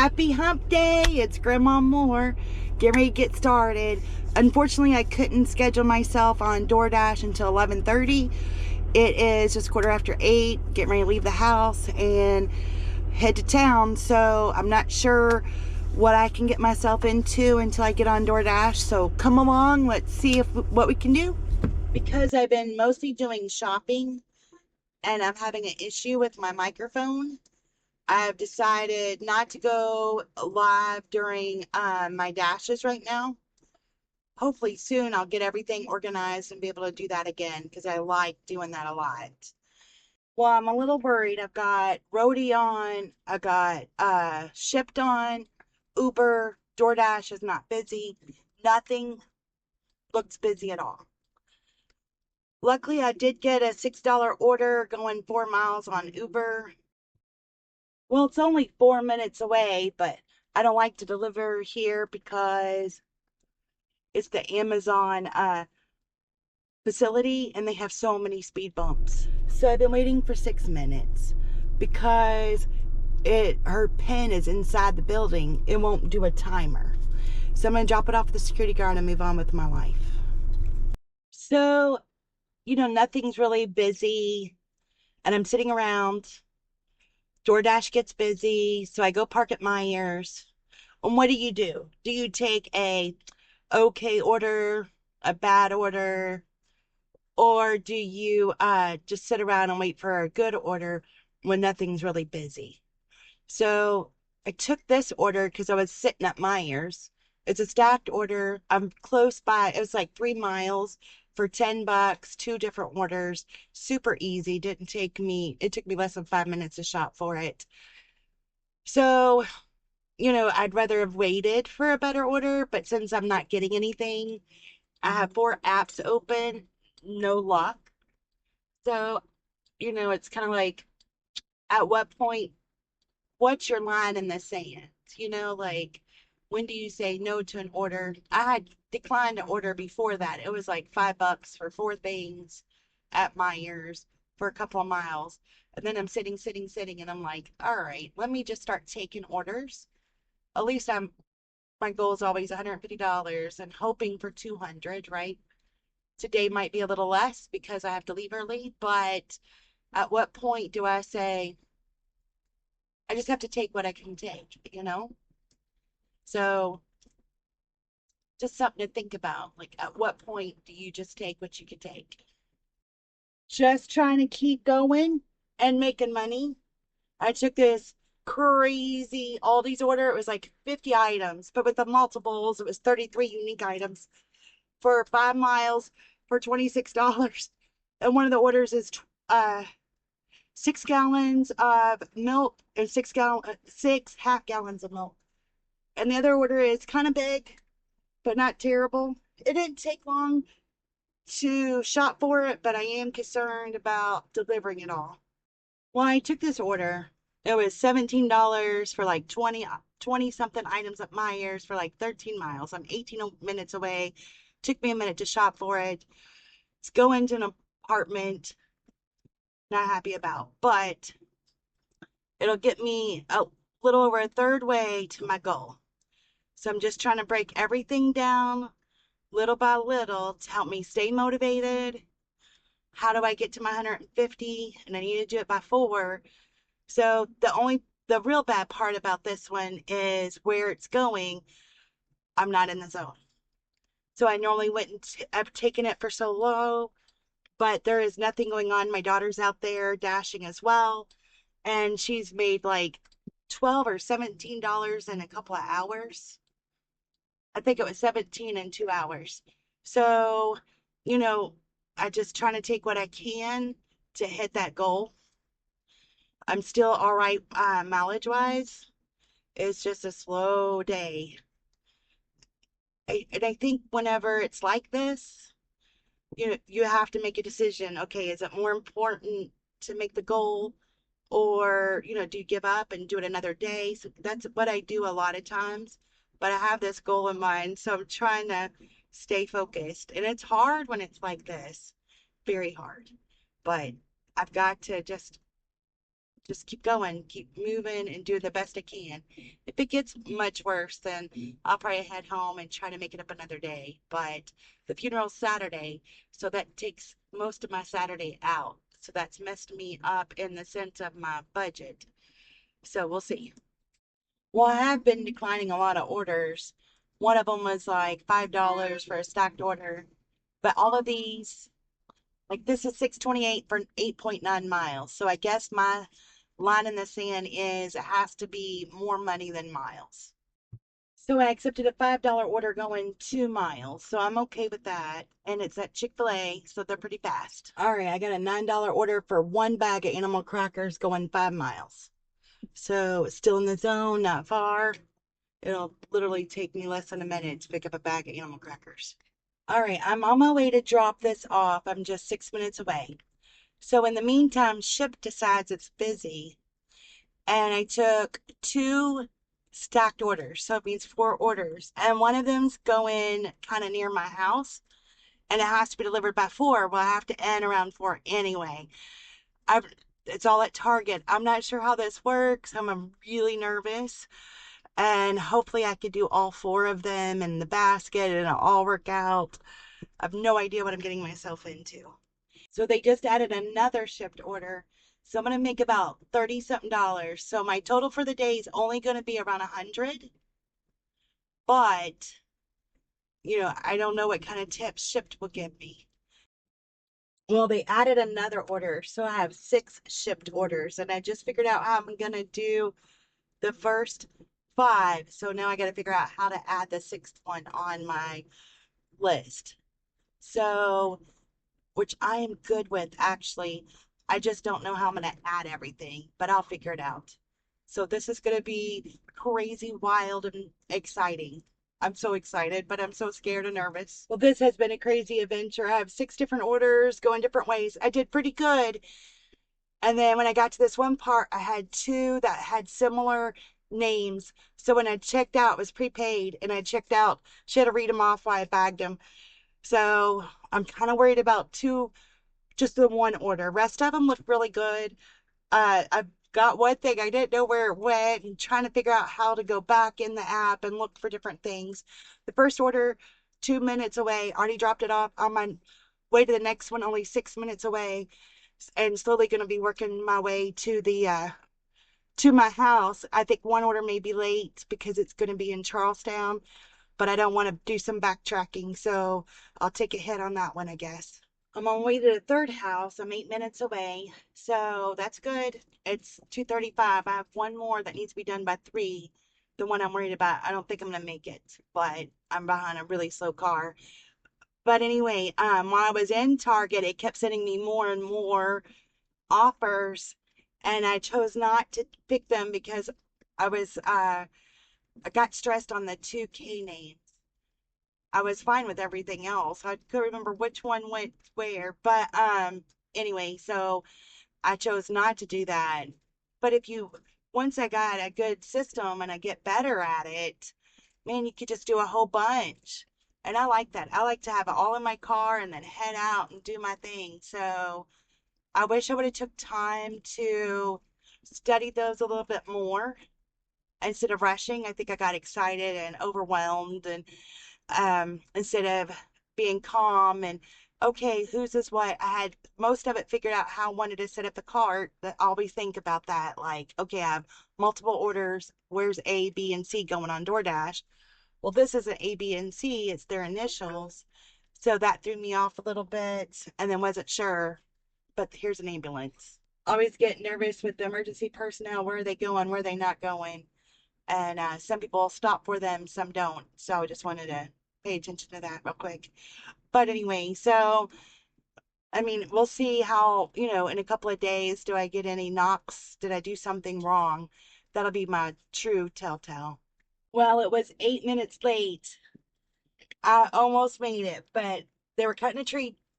Happy hump day. It's Grandma Moore. Get ready to get started. Unfortunately, I couldn't schedule myself on Doordash until 11:30. It is just quarter after 8. Getting ready to leave the house and head to town. So I'm not sure what I can get myself into until I get on Doordash. So come along. Let's see what we can do. Because I've been mostly doing shopping and I'm having an issue with my microphone, I've decided not to go live during my dashes right now. Hopefully soon I'll get everything organized and be able to do that again because I like doing that a lot. Well, I'm a little worried. I've got Roadie on, I got Shipped on, Uber, DoorDash is not busy. Nothing looks busy at all. Luckily, I did get a $6 order going 4 miles on Uber. Well, it's only 4 minutes away, but I don't like to deliver here because it's the Amazon facility and they have so many speed bumps. So I've been waiting for 6 minutes because her pin is inside the building. It won't do a timer. So I'm gonna drop it off at the security guard and move on with my life. So, nothing's really busy and I'm sitting around. DoorDash gets busy, so I go park at Myers. And what do? Do you take a okay order, a bad order, or do you just sit around and wait for a good order when nothing's really busy? So I took this order because I was sitting at Myers. It's a stacked order. I'm close by. It was like 3 miles for $10, two different orders. Super easy. It took me less than 5 minutes to shop for it. So, I'd rather have waited for a better order, but since I'm not getting anything, I have 4 apps open, no luck. So, it's kind of like, at what point, what's your line in the sand? Like, when do you say no to an order? I had declined an order before that. It was like $5 for 4 things at Myers for a couple of miles. And then I'm sitting, and I'm like, all right, let me just start taking orders. At least my goal is always $150 and hoping for 200, right? Today might be a little less because I have to leave early, but at what point do I say, I just have to take what I can take? So just something to think about. Like, at what point do you just take what you can take? Just trying to keep going and making money. I took this crazy Aldi's order. It was like 50 items, but with the multiples, it was 33 unique items for 5 miles for $26. And one of the orders is 6 gallons of milk and 6 half gallons of milk. And the other order is kind of big, but not terrible. It didn't take long to shop for it, but I am concerned about delivering it all. Well, I took this order. It was $17 for like 20 something items at Myers for like 13 miles. I'm 18 minutes away. Took me a minute to shop for it. It's going to an apartment. Not happy about, but it'll get me a little over a third way to my goal. So I'm just trying to break everything down little by little to help me stay motivated. How do I get to my 150? And I need to do it by 4. So the real bad part about this one is where it's going. I'm not in the zone. So I normally I've taken it for so low, but there is nothing going on. My daughter's out there dashing as well, and she's made like 12 or $17 in a couple of hours. I think it was 17 in 2 hours. So, you know, I just trying to take what I can to hit that goal. I'm still all right mileage wise. It's just a slow day. And I think whenever it's like this, you have to make a decision. Okay, is it more important to make the goal, or do you give up and do it another day? So that's what I do a lot of times, but I have this goal in mind, so I'm trying to stay focused, and it's hard when it's like this, very hard, but I've got to just just keep going, keep moving, and do the best I can. If it gets much worse, then I'll probably head home and try to make it up another day. But the funeral's Saturday, so that takes most of my Saturday out. So that's messed me up in the sense of my budget. So we'll see. Well, I have been declining a lot of orders. One of them was like $5 for a stacked order. But all of these, like this is 628 for 8.9 miles. So I guess my line in the sand is it has to be more money than miles. So I accepted a $5 order going 2 miles. So I'm okay with that. And it's at Chick-fil-A, so they're pretty fast. All right, I got a $9 order for one bag of animal crackers going 5 miles. So it's still in the zone, not far. It'll literally take me less than a minute to pick up a bag of animal crackers. All right, I'm on my way to drop this off. I'm just 6 minutes away. So in the meantime, Ship decides it's busy. And I took two stacked orders. So it means 4 orders. And one of them's going kind of near my house. And it has to be delivered by 4. Well, I have to end around 4 anyway. I've It's all at Target. I'm not sure how this works. I'm really nervous. And hopefully I could do all 4 of them in the basket and it'll all work out. I have no idea what I'm getting myself into. So they just added another shipped order. So I'm going to make about 30 something dollars. So my total for the day is only going to be around 100. But, I don't know what kind of tips shipped will give me. Well, they added another order. So I have 6 shipped orders. And I just figured out how I'm going to do the first 5. So now I got to figure out how to add the 6th one on my list. So, which I am good with actually. I just don't know how I'm going to add everything, but I'll figure it out. So this is going to be crazy, wild, and exciting. I'm so excited, but I'm so scared and nervous. Well, this has been a crazy adventure. I have 6 different orders going different ways. I did pretty good. And then when I got to this one part, I had 2 that had similar names. So when I checked out, it was prepaid, and I checked out. She had to read them off while I bagged them. So I'm kind of worried about 2, just the one order. Rest of them look really good. I got one thing I didn't know where it went, and trying to figure out how to go back in the app and look for different things. The first order, 2 minutes away. Already dropped it off. On my way to the next one, only 6 minutes away, and slowly going to be working my way to the to my house. I think one order may be late because it's going to be in Charlestown, but I don't want to do some backtracking, so I'll take a hit on that one, I guess. I'm on my way to the third house. I'm 8 minutes away, so that's good. It's 2:35. I have one more that needs to be done by 3. The one I'm worried about, I don't think I'm gonna make it, but I'm behind a really slow car. But anyway, while I was in Target, it kept sending me more and more offers, and I chose not to pick them because I got stressed on the 2K names. I was fine with everything else. I couldn't remember which one went where, but anyway, so I chose not to do that. But once I got a good system and I get better at it, man, you could just do a whole bunch. And I like that. I like to have it all in my car and then head out and do my thing. So I wish I would have took time to study those a little bit more instead of rushing. I think I got excited and overwhelmed, and instead of being calm and okay, whose is what. I had most of it figured out how I wanted to set up the cart. But I always think about that, like, okay, I have multiple orders. Where's A, B, and C going on Doordash? Well, this isn't A, B, and C, it's their initials. So that threw me off a little bit and then wasn't sure. But here's an ambulance. Always get nervous with the emergency personnel. Where are they going? Where are they not going? And some people stop for them, some don't. So I just wanted to pay attention to that real quick. But anyway, so I mean, we'll see how, in a couple of days, do I get any knocks? Did I do something wrong? That'll be my true telltale. Well, it was 8 minutes late. I almost made it, but they were cutting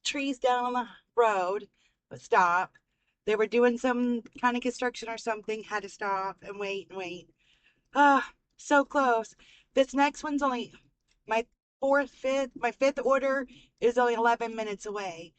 trees down on the road, but stop. They were doing some kind of construction or something, had to stop and wait and wait. Ah, so close. This next one's only my my 5th order is only 11 minutes away.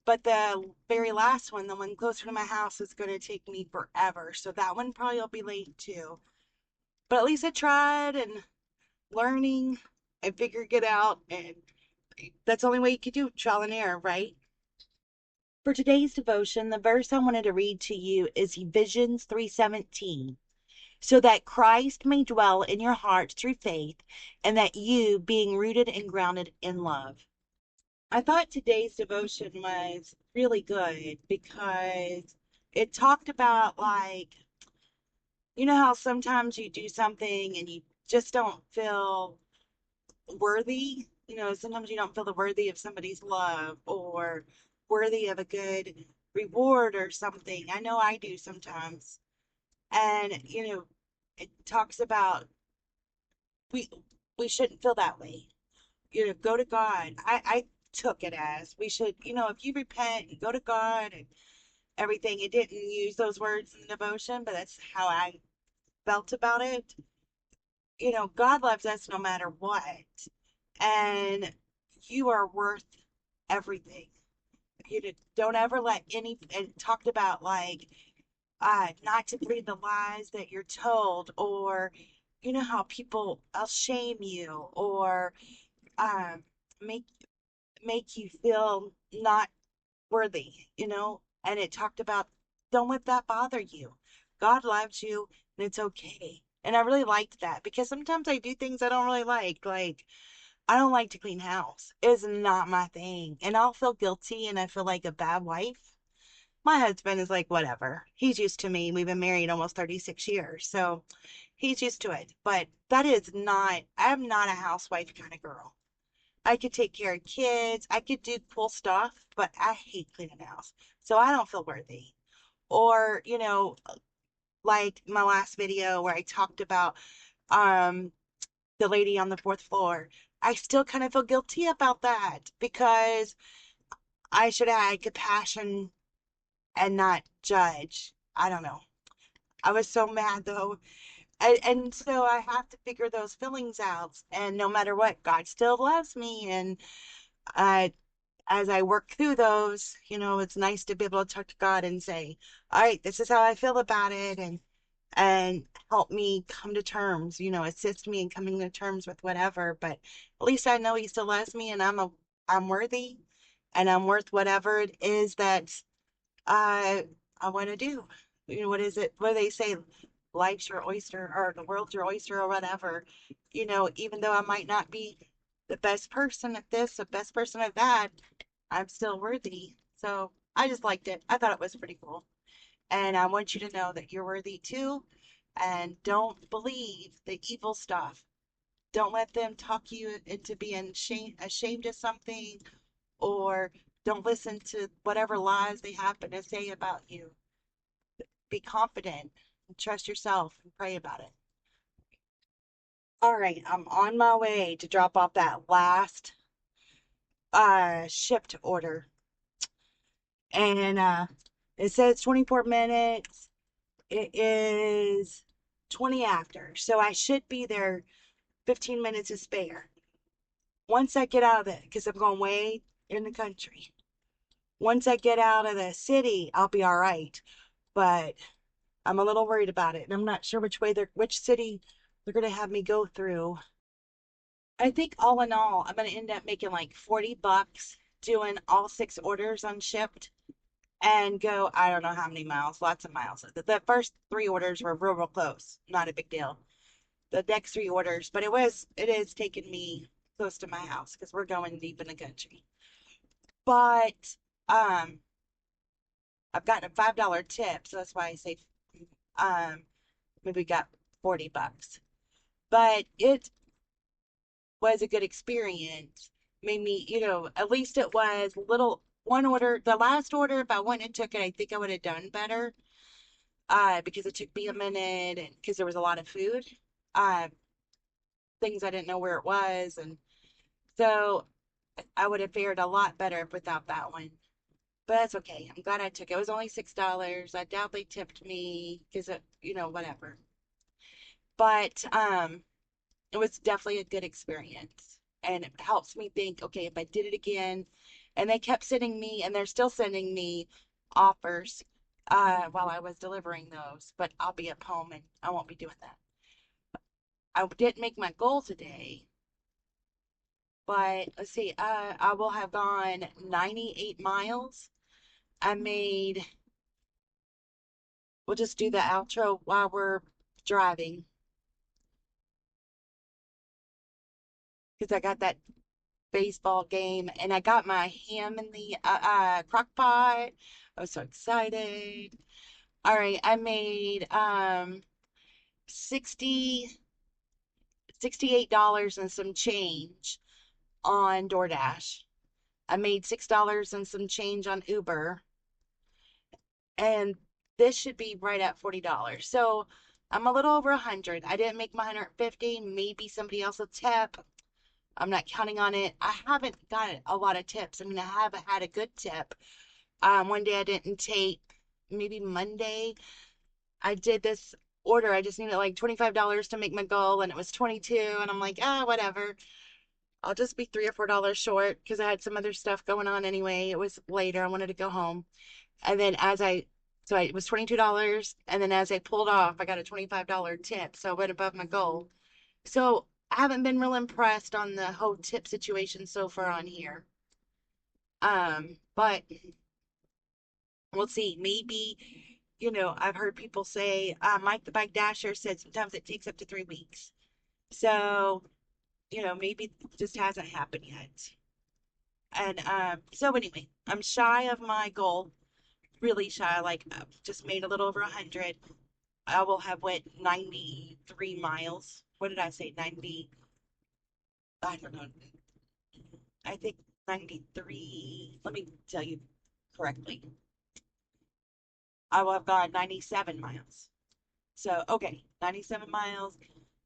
But the very last one, the one closer to my house, is going to take me forever. So that one probably will be late too. But at least I tried and learning and figuring it out. And that's the only way you could do trial and error, right? For today's devotion, the verse I wanted to read to you is Ephesians 3:17. So that Christ may dwell in your hearts through faith, and that you, being rooted and grounded in love. I thought today's devotion was really good because it talked about, like, you know how sometimes you do something and you just don't feel worthy? You know, sometimes you don't feel the worthy of somebody's love or worthy of a good reward or something. I know I do sometimes. And, it talks about we we shouldn't feel that way. Go to God. I took it as we should, if you repent and go to God and everything. It didn't use those words in the devotion, but that's how I felt about it. God loves us no matter what. And you are worth everything. Don't ever let any, and talked about, like, not to believe the lies that you're told, or how people will shame you, or um, make make you feel not worthy, and it talked about, don't let that bother you. God loves you and it's okay. And I really liked that because sometimes I do things I don't really like I don't like to clean house. It's not my thing. And I'll feel guilty and I feel like a bad wife. My husband is like, whatever. He's used to me. We've been married almost 36 years. So he's used to it. But I'm not a housewife kind of girl. I could take care of kids. I could do cool stuff, but I hate cleaning the house. So I don't feel worthy. Or, like my last video where I talked about um the lady on the fourth floor. I still kind of feel guilty about that because I should have had compassion and not judge. I don't know. I was so mad though. And so I have to figure those feelings out. And no matter what, God still loves me. And I as I work through those, it's nice to be able to talk to God and say, all right, this is how I feel about it, and help me come to terms, assist me in coming to terms with whatever. But at least I know he still loves me and I'm worthy and I'm worth whatever it is that I want to do. What is it? What do they say? Life's your oyster, or the world's your oyster, or whatever. Even though I might not be the best person at this, the best person at that, I'm still worthy. So I just liked it. I thought it was pretty cool. And I want you to know that you're worthy too. And don't believe the evil stuff. Don't let them talk you into being ashamed of something, or don't listen to whatever lies they happen to say about you. Be confident and trust yourself and pray about it. All right, I'm on my way to drop off that last shipped order. And it says 24 minutes. It is 20 after. So I should be there 15 minutes to spare. Once I get out of it, because I'm going way in the country. Once I get out of the city, I'll be all right. But I'm a little worried about it. And I'm not sure which city they're going to have me go through. I think all in all, I'm going to end up making like $40 doing all 6 orders unshipped and go, I don't know how many miles, lots of miles. The first 3 orders were real close, not a big deal. The next 3 orders, but it is taking me close to my house because we're going deep in the country. But um, I've gotten a $5 tip, so that's why I say maybe we got $40. But it was a good experience. Made me, at least it was little one order. The last order, if I went and took it, I think I would have done better. Because it took me a minute and because there was a lot of food. Uh, things I didn't know where it was, and so I would have fared a lot better without that one. But that's okay. I'm glad I took it. It was only $6. I doubt they tipped me because whatever. But it was definitely a good experience. And it helps me think, okay, if I did it again, And they kept sending me, and they're still sending me offers while I was delivering those, but I'll be at home and I won't be doing that. I didn't make my goal today, but let's see, I will have gone 98 miles. I made, we'll just do the outro while we're driving because I got that baseball game and I got my ham in the crock pot. I was so excited. All right, I made 60 $68 and some change on Doordash. I made $6 and some change on Uber, and this should be right at $40. So I'm a little over 100. I didn't make my 150. Maybe somebody else will tip. I'm not counting on it. I haven't got a lot of tips. I mean, I haven't had a good tip. One day I didn't take, maybe Monday, I did this order. I just needed like $25 to make my goal, and it was 22. And I'm like, whatever. I'll just be $3 or $4 short because I had some other stuff going on anyway. It was later. I wanted to go home. And then it was $22. And then as I pulled off, I got a $25 tip. So I went above my goal. So I haven't been real impressed on the whole tip situation so far on here. But we'll see. Maybe, I've heard people say, Mike the Bike Dasher said sometimes it takes up to 3 weeks. So, maybe it just hasn't happened yet. And so anyway, I'm shy of my goal, really shy. Like just made a little over 100. I will have went 93 miles. What did I say? 90. I don't know. I think 93. Let me tell you correctly. I will have gone 97 miles. So, okay, 97 miles,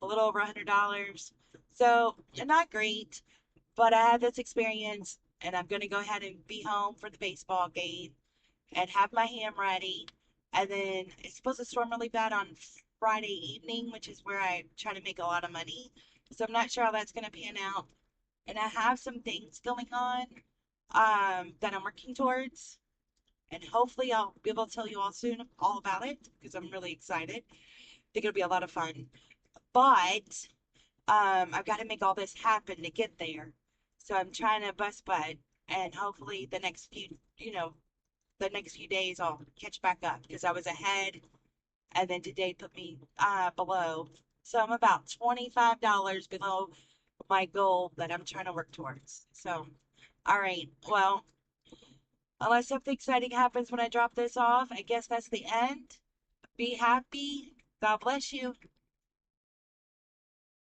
a little over $100. So, not great, but I had this experience and I'm going to go ahead and be home for the baseball game and have my ham ready. And then it's supposed to storm really bad on Friday evening, which is where I try to make a lot of money. So I'm not sure how that's going to pan out. And I have some things going on that I'm working towards. And hopefully I'll be able to tell you all soon all about it because I'm really excited. I think it'll be a lot of fun. But I've got to make all this happen to get there. So I'm trying to bust butt and hopefully the next few days I'll catch back up because I was ahead and then today put me below. So I'm about $25 below my goal that I'm trying to work towards. So, all right. Well, unless something exciting happens when I drop this off, I guess that's the end. Be happy. God bless you.